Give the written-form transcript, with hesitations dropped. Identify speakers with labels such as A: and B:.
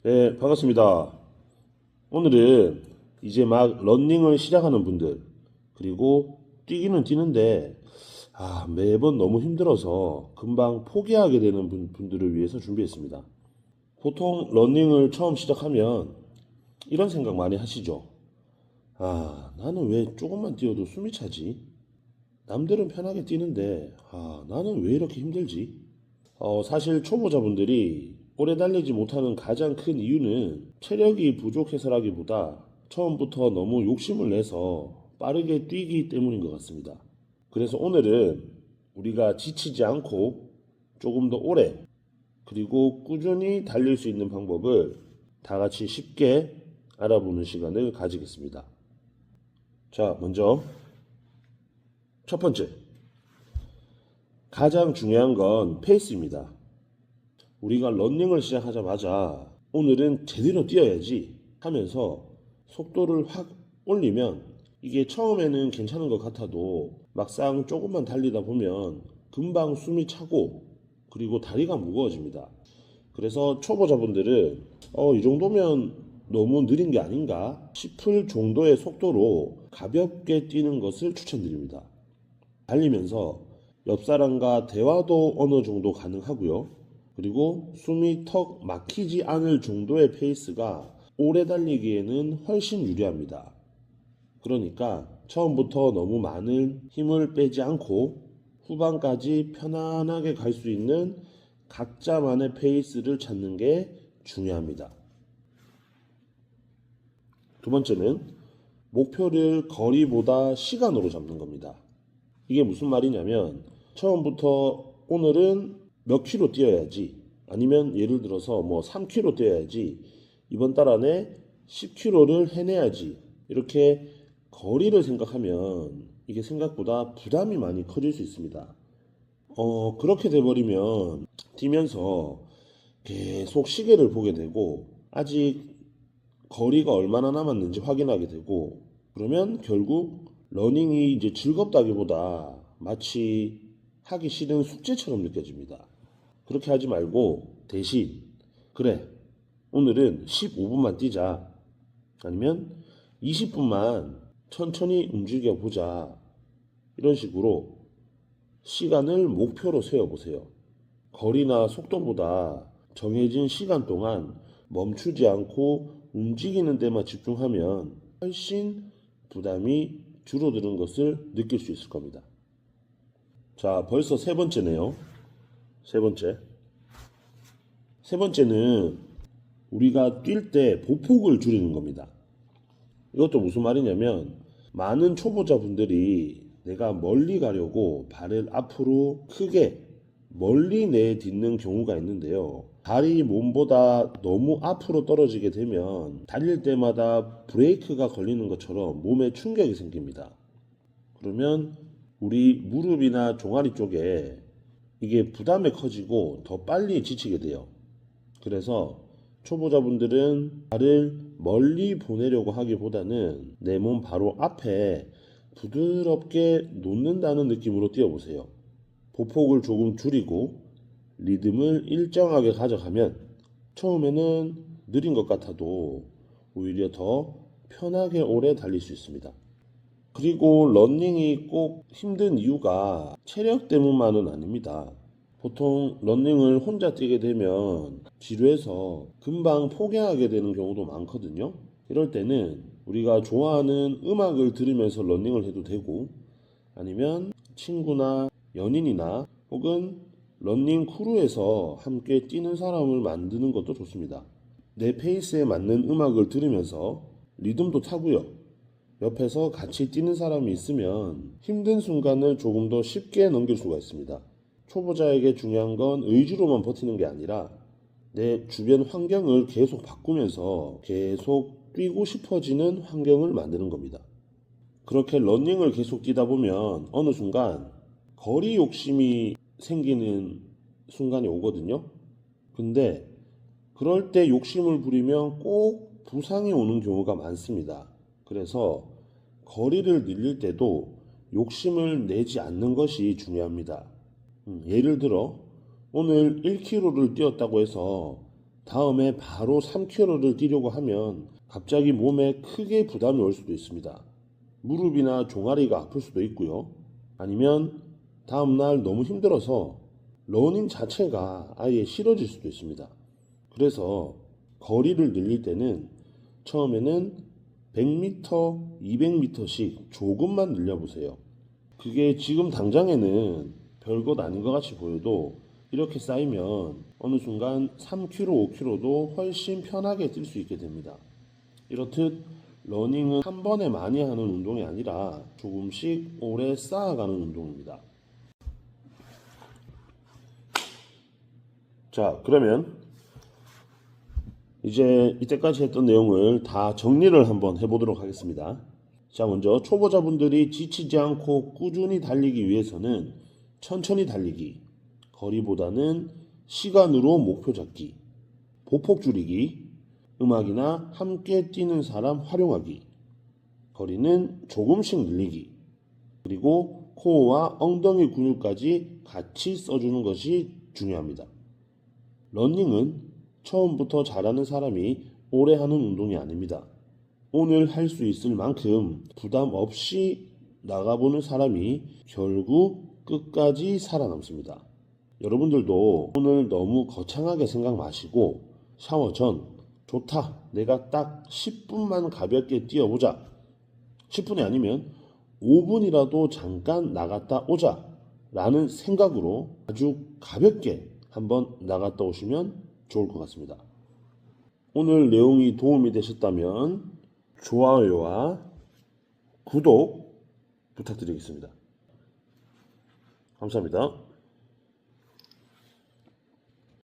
A: 네, 반갑습니다. 오늘은 이제 막 러닝을 시작하는 분들, 그리고 뛰기는 뛰는데, 매번 너무 힘들어서 금방 포기하게 되는 분들을 위해서 준비했습니다. 보통 러닝을 처음 시작하면 이런 생각 많이 하시죠? 나는 왜 조금만 뛰어도 숨이 차지? 남들은 편하게 뛰는데, 나는 왜 이렇게 힘들지? 사실 초보자분들이 오래 달리지 못하는 가장 큰 이유는 체력이 부족해서라기보다 처음부터 너무 욕심을 내서 빠르게 뛰기 때문인 것 같습니다. 그래서 오늘은 우리가 지치지 않고 조금 더 오래 그리고 꾸준히 달릴 수 있는 방법을 다 같이 쉽게 알아보는 시간을 가지겠습니다. 자, 먼저 첫 번째, 가장 중요한 건 페이스입니다. 우리가 러닝을 시작하자마자 오늘은 제대로 뛰어야지 하면서 속도를 확 올리면 이게 처음에는 괜찮은 것 같아도 막상 조금만 달리다 보면 금방 숨이 차고 그리고 다리가 무거워집니다. 그래서 초보자분들은 이 정도면 너무 느린 게 아닌가 싶을 정도의 속도로 가볍게 뛰는 것을 추천드립니다. 달리면서 옆 사람과 대화도 어느 정도 가능하고요. 그리고 숨이 턱 막히지 않을 정도의 페이스가 오래 달리기에는 훨씬 유리합니다. 그러니까 처음부터 너무 많은 힘을 빼지 않고 후반까지 편안하게 갈 수 있는 각자만의 페이스를 찾는 게 중요합니다. 두 번째는 목표를 거리보다 시간으로 잡는 겁니다. 이게 무슨 말이냐면 처음부터 오늘은 몇 킬로 뛰어야지, 아니면 예를 들어서 뭐 3킬로 뛰어야지, 이번 달 안에 10킬로를 해내야지, 이렇게 거리를 생각하면 이게 생각보다 부담이 많이 커질 수 있습니다. 그렇게 돼버리면 뛰면서 계속 시계를 보게 되고 아직 거리가 얼마나 남았는지 확인하게 되고, 그러면 결국 러닝이 이제 즐겁다기보다 마치 하기 싫은 숙제처럼 느껴집니다. 그렇게 하지 말고 대신 그래, 오늘은 15분만 뛰자, 아니면 20분만 천천히 움직여 보자, 이런 식으로 시간을 목표로 세워보세요. 거리나 속도보다 정해진 시간 동안 멈추지 않고 움직이는 데만 집중하면 훨씬 부담이 줄어드는 것을 느낄 수 있을 겁니다. 자, 벌써 세 번째네요. 세 번째. 세 번째는 우리가 뛸 때 보폭을 줄이는 겁니다. 이것도 무슨 말이냐면 많은 초보자분들이 내가 멀리 가려고 발을 앞으로 크게 멀리 내딛는 경우가 있는데요. 발이 몸보다 너무 앞으로 떨어지게 되면 달릴 때마다 브레이크가 걸리는 것처럼 몸에 충격이 생깁니다. 그러면 우리 무릎이나 종아리 쪽에 이게 부담이 커지고 더 빨리 지치게 돼요. 그래서 초보자분들은 발을 멀리 보내려고 하기보다는 내 몸 바로 앞에 부드럽게 놓는다는 느낌으로 뛰어보세요. 보폭을 조금 줄이고 리듬을 일정하게 가져가면 처음에는 느린 것 같아도 오히려 더 편하게 오래 달릴 수 있습니다. 그리고 러닝이 꼭 힘든 이유가 체력 때문만은 아닙니다. 보통 러닝을 혼자 뛰게 되면 지루해서 금방 포기하게 되는 경우도 많거든요. 이럴 때는 우리가 좋아하는 음악을 들으면서 러닝을 해도 되고, 아니면 친구나 연인이나 혹은 러닝 크루에서 함께 뛰는 사람을 만드는 것도 좋습니다. 내 페이스에 맞는 음악을 들으면서 리듬도 타고요. 옆에서 같이 뛰는 사람이 있으면 힘든 순간을 조금 더 쉽게 넘길 수가 있습니다. 초보자에게 중요한 건 의지로만 버티는 게 아니라 내 주변 환경을 계속 바꾸면서 계속 뛰고 싶어지는 환경을 만드는 겁니다. 그렇게 러닝을 계속 뛰다 보면 어느 순간 거리 욕심이 생기는 순간이 오거든요. 근데 그럴 때 욕심을 부리면 꼭 부상이 오는 경우가 많습니다. 그래서 거리를 늘릴 때도 욕심을 내지 않는 것이 중요합니다. 예를 들어 오늘 1km를 뛰었다고 해서 다음에 바로 3km를 뛰려고 하면 갑자기 몸에 크게 부담이 올 수도 있습니다. 무릎이나 종아리가 아플 수도 있고요. 아니면 다음날 너무 힘들어서 러닝 자체가 아예 싫어질 수도 있습니다. 그래서 거리를 늘릴 때는 처음에는 100m, 200m씩 조금만 늘려보세요. 그게 지금 당장에는 별것 아닌 것 같이 보여도 이렇게 쌓이면 어느 순간 3km, 5km도 훨씬 편하게 뛸 수 있게 됩니다. 이렇듯 러닝은 한 번에 많이 하는 운동이 아니라 조금씩 오래 쌓아가는 운동입니다. 자, 그러면 이제 이때까지 했던 내용을 다 정리를 한번 해보도록 하겠습니다. 자, 먼저 초보자분들이 지치지 않고 꾸준히 달리기 위해서는 천천히 달리기, 거리보다는 시간으로 목표 잡기, 보폭 줄이기, 음악이나 함께 뛰는 사람 활용하기, 거리는 조금씩 늘리기, 그리고 코어와 엉덩이 근육까지 같이 써주는 것이 중요합니다. 러닝은 처음부터 잘하는 사람이 오래 하는 운동이 아닙니다. 오늘 할 수 있을 만큼 부담 없이 나가보는 사람이 결국 끝까지 살아남습니다. 여러분들도 오늘 너무 거창하게 생각 마시고 샤워 전 좋다, 내가 딱 10분만 가볍게 뛰어보자, 10분이 아니면 5분이라도 잠깐 나갔다 오자 라는 생각으로 아주 가볍게 한번 나갔다 오시면 좋을 것 같습니다. 오늘 내용이 도움이 되셨다면 좋아요와 구독 부탁드리겠습니다. 감사합니다.